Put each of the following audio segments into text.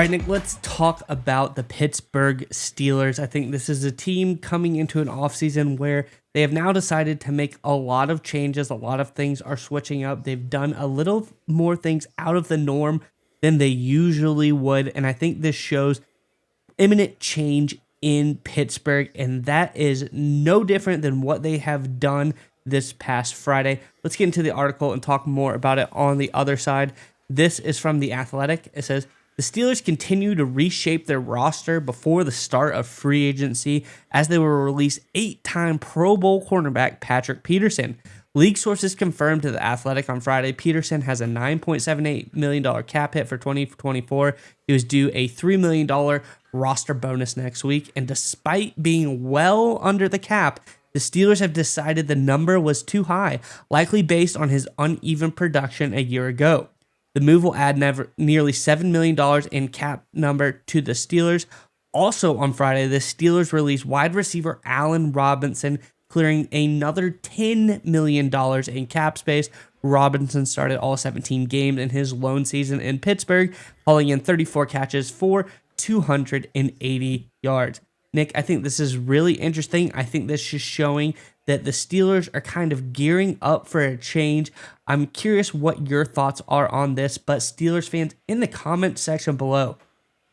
All right, Nick, let's talk about the Pittsburgh Steelers. I think this is a team coming into an offseason where they have now decided to make a lot of changes. A lot of things are switching up. They've done a little more things out of the norm than they usually would. And I think this shows imminent change in Pittsburgh, and that is no different than what they have done this past Friday. Let's get into the article and talk more about it on the other side. This is from The Athletic. It says, the Steelers continue to reshape their roster before the start of free agency as they will release 8-time Pro Bowl cornerback Patrick Peterson. League sources confirmed to The Athletic on Friday Peterson has a $9.78 million cap hit for 2024. He was due a $3 million roster bonus next week, and despite being well under the cap, the Steelers have decided the number was too high, likely based on his uneven production a year ago. The move will add nearly $7 million in cap number to the Steelers. Also on Friday, the Steelers released wide receiver Allen Robinson, clearing another $10 million in cap space. Robinson started all 17 games in his lone season in Pittsburgh, hauling in 34 catches for 280 yards. Nick, I think this is really interesting. I think this is showing that the Steelers are kind of gearing up for a change. I'm curious what your thoughts are on this, but Steelers fans, in the comment section below,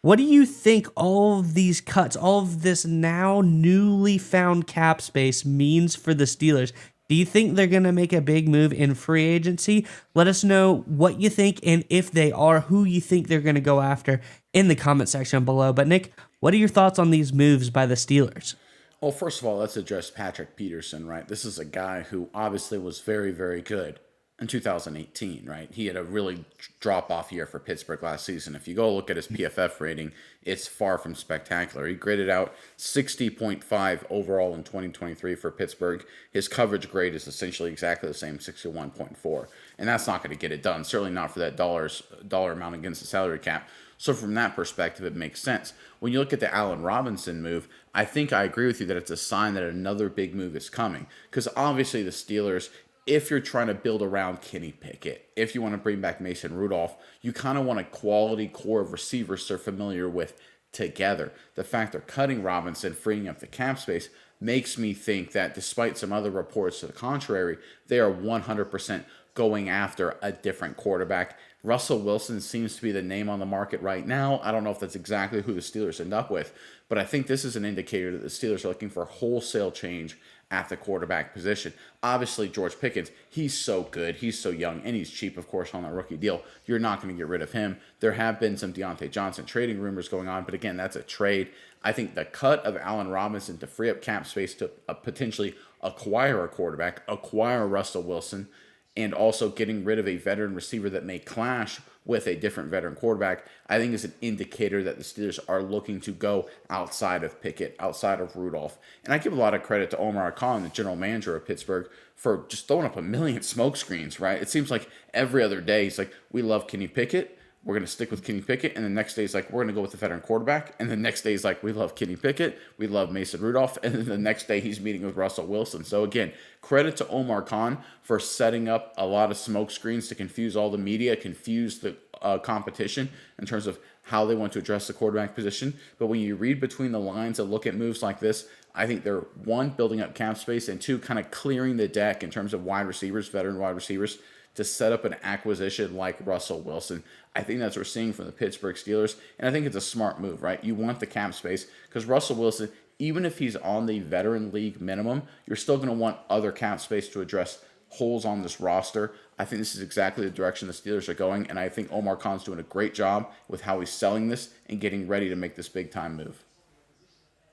what do you think all of these cuts, all of this now newly found cap space means for the Steelers? Do you think they're going to make a big move in free agency? Let us know what you think, and if they are, who you think they're going to go after in the comment section below. But Nick, what are your thoughts on these moves by the Steelers? Well, first of all, let's address Patrick Peterson, right? This is a guy who obviously was very, very good in 2018, right? He had a really drop-off year for Pittsburgh last season. If you go look at his PFF rating, it's far from spectacular. He graded out 60.5 overall in 2023 for Pittsburgh. His coverage grade is essentially exactly the same, 61.4. And that's not going to get it done, certainly not for that dollar amount against the salary cap. So from that perspective, it makes sense. When you look at the Allen Robinson move, I think I agree with you that it's a sign that another big move is coming. Because obviously the Steelers, if you're trying to build around Kenny Pickett, if you want to bring back Mason Rudolph, you kind of want a quality core of receivers they're familiar with together. The fact they're cutting Robinson, freeing up the cap space, makes me think that despite some other reports to the contrary, they are 100% going after a different quarterback. Russell Wilson seems to be the name on the market right now. I don't know if that's exactly who the Steelers end up with, but I think this is an indicator that the Steelers are looking for wholesale change at the quarterback position. Obviously, George Pickens, he's so good, he's so young, and he's cheap, of course, on that rookie deal. You're not going to get rid of him. There have been some Deontay Johnson trading rumors going on, but again, that's a trade. I think the cut of Allen Robinson to free up cap space to potentially acquire a quarterback, acquire Russell Wilson, and also getting rid of a veteran receiver that may clash with a different veteran quarterback, I think is an indicator that the Steelers are looking to go outside of Pickett, outside of Rudolph. And I give a lot of credit to Omar Khan, the general manager of Pittsburgh, for just throwing up a million smokescreens, right? It seems like every other day he's like, we love Kenny Pickett. We're going to stick with Kenny Pickett. And the next day he's like, we're going to go with the veteran quarterback. And the next day he's like, we love Kenny Pickett. We love Mason Rudolph. And then the next day he's meeting with Russell Wilson. So again, credit to Omar Khan for setting up a lot of smoke screens to confuse all the media, confuse the competition in terms of how they want to address the quarterback position. But when you read between the lines and look at moves like this, I think they're, one, building up cap space, and two, kind of clearing the deck in terms of wide receivers, veteran wide receivers, to set up an acquisition like Russell Wilson. I think that's what we're seeing from the Pittsburgh Steelers, and I think it's a smart move, right? You want the cap space because Russell Wilson, even if he's on the veteran league minimum, you're still going to want other cap space to address holes on this roster. I think this is exactly the direction the Steelers are going, and I think Omar Khan's doing a great job with how he's selling this and getting ready to make this big-time move.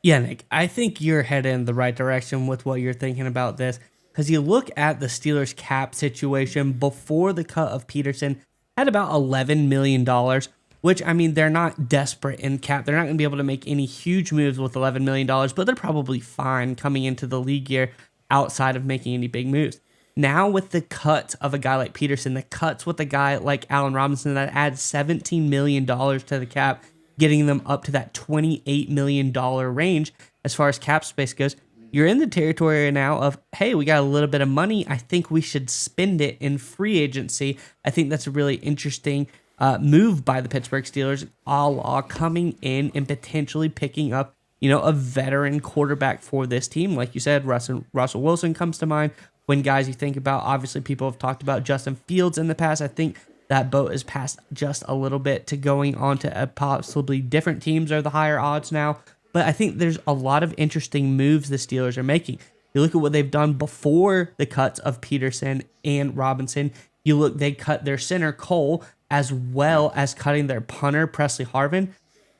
Yeah, Nick, I think you're headed in the right direction with what you're thinking about this, because you look at the Steelers' cap situation before the cut of Peterson at about $11 million, which, I mean, they're not desperate in cap. They're not going to be able to make any huge moves with $11 million, but they're probably fine coming into the league year outside of making any big moves. Now with the cut of a guy like Peterson, the cuts with a guy like Allen Robinson that adds $17 million to the cap, getting them up to that $28 million range as far as cap space goes, you're in the territory now of, hey, we got a little bit of money. I think we should spend it in free agency. I think that's really interesting move by the Pittsburgh Steelers, a la coming in and potentially picking up, a veteran quarterback for this team. Like you said, Russell Wilson comes to mind. When guys you think about, obviously people have talked about Justin Fields in the past. I think that boat is passed just a little bit to going on to possibly different teams are the higher odds now. But I think there's a lot of interesting moves the Steelers are making. You look at what they've done before the cuts of Peterson and Robinson. They cut their center Cole as well as cutting their punter Presley Harvin.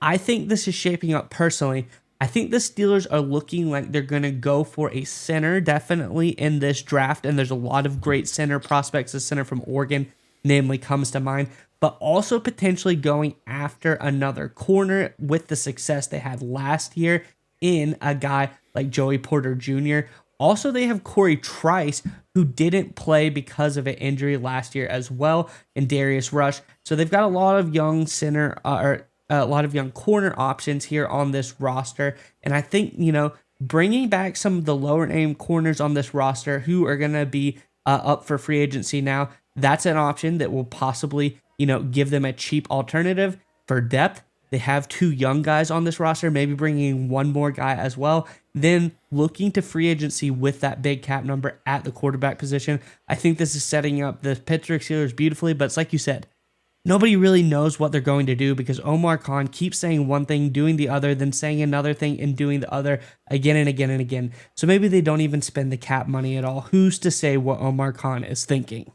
I think this is shaping up personally. I think the Steelers are looking like they're going to go for a center definitely in this draft, and there's a lot of great center prospects. The center from Oregon namely comes to mind, but also potentially going after another corner with the success they had last year in a guy like Joey Porter Jr. Also, they have Corey Trice, who didn't play because of an injury last year as well, and Darius Rush. So they've got a lot of young a lot of young corner options here on this roster. And I think, bringing back some of the lower name corners on this roster who are going to be up for free agency now, that's an option that will possibly, give them a cheap alternative for depth. They have 2 young guys on this roster, maybe bringing one more guy as well. Then looking to free agency with that big cap number at the quarterback position. I think this is setting up the Pittsburgh Steelers beautifully, but it's like you said, nobody really knows what they're going to do because Omar Khan keeps saying one thing, doing the other, then saying another thing and doing the other again and again and again. So maybe they don't even spend the cap money at all. Who's to say what Omar Khan is thinking?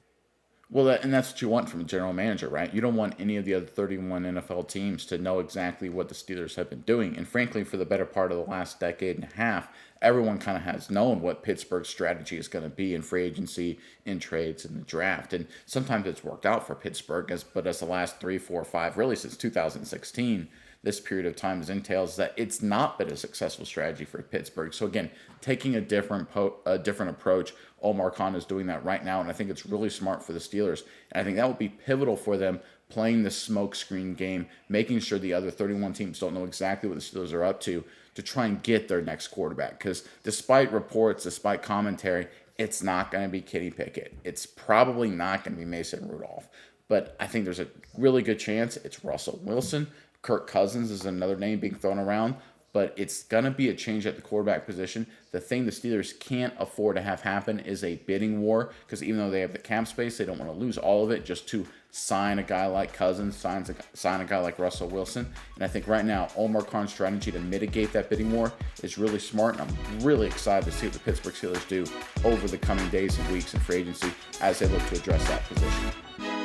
Well, that's what you want from a general manager, right? You don't want any of the other 31 NFL teams to know exactly what the Steelers have been doing. And frankly, for the better part of the last decade and a half, everyone kind of has known what Pittsburgh's strategy is going to be in free agency, in trades, in the draft. And sometimes it's worked out for Pittsburgh, but as the last 3, 4, 5, really since 2016, this period of time entails that it's not been a successful strategy for Pittsburgh. So again, taking a different approach, Omar Khan is doing that right now, and I think it's really smart for the Steelers. And I think that will be pivotal for them playing the smokescreen game, making sure the other 31 teams don't know exactly what the Steelers are up to try and get their next quarterback. Because despite reports, despite commentary, it's not going to be Kenny Pickett. It's probably not going to be Mason Rudolph. But I think there's a really good chance it's Russell Wilson. Kirk Cousins is another name being thrown around, but it's going to be a change at the quarterback position. The thing the Steelers can't afford to have happen is a bidding war, because even though they have the cap space, they don't want to lose all of it just to sign a guy like Cousins, sign a guy like Russell Wilson. And I think right now, Omar Khan's strategy to mitigate that bidding war is really smart, and I'm really excited to see what the Pittsburgh Steelers do over the coming days and weeks in free agency as they look to address that position.